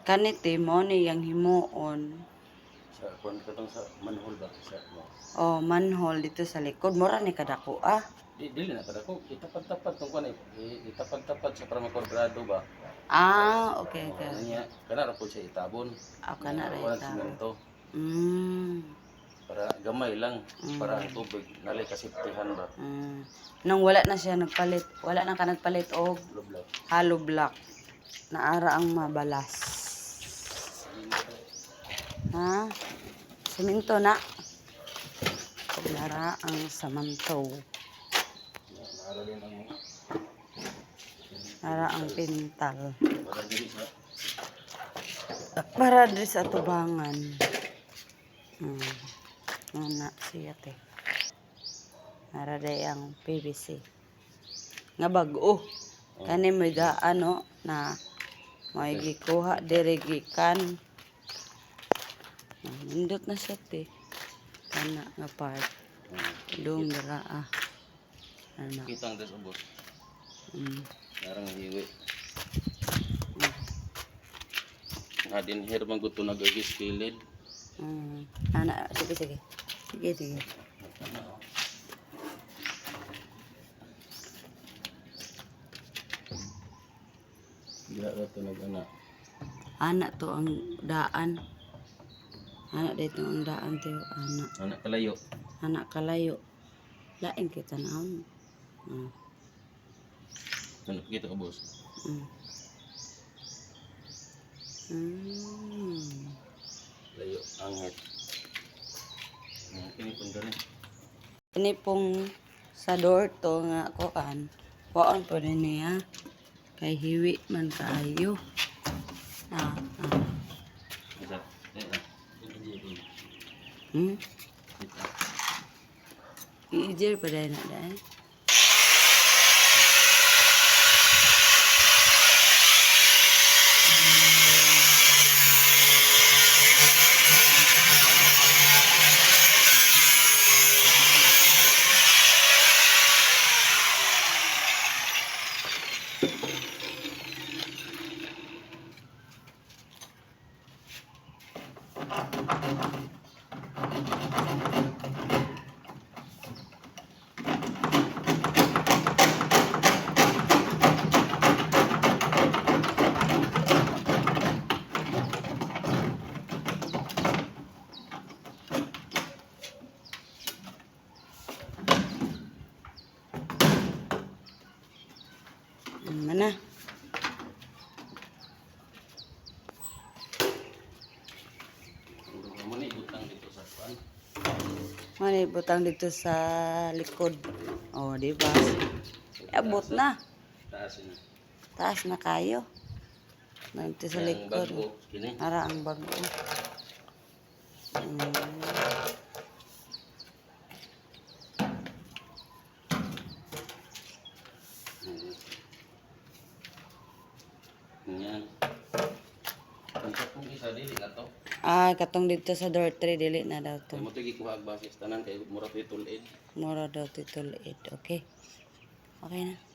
Kanite mo ni yang himuon. Sa kung katong sa manhole ba sa mo. Oh, manhole dito sa likod. Mura ni kadako ah. Dili na kada ko itapad-tapad tong kanay. Itapad-tapad sa para makwadrado ba. Ah, okay, okay. Niya kana ra po siya itabon. Ako na rin Wala ito. semento. Para gamay lang para ang tubig nalay kasiptihan ba. Nang wala na siya nagpalit, wala na ka nagpalit og Lublo. hollow block. Naara ang mabalas. Ha? Semento na. Naara ang samantaw. Naara ang pintal. Para diri sa tubangan. Ana siya te. Nara day ang PVC. Nga bag-o. Kani may ano na may gikuha diri gikan. Nindot na siya te. Kana nga part. Dong dira ah. Ana. Kitang des ubos. Narang hiwi. Adin hair man gusto nagagis kilid. Ana, sige sige. Sige sige. Dila ra to nag-ana. Ana to ang daan. Ana dito ang daan to ana. Ana kalayo. Anak kalayo. Lain kita na. Ano kita ubos. Layo angit. Ini pun dali. Ini pong sa door to nga kuan. Kuan po rin niya. Kay hiwi man kaayo. Iijer pa dahil na dahil. Mana? Mana butang dito sa likod. Oh, di ba? Abot na. Taas na kayo. Dito sa likod. Ara ang bago. Yan. Kung isa dili na to. Katong dito sa door 3 dili na daw to. Mo to gikuha og basis tanan kay mura to tulid. Mura daw titulit. Okay. Okay na.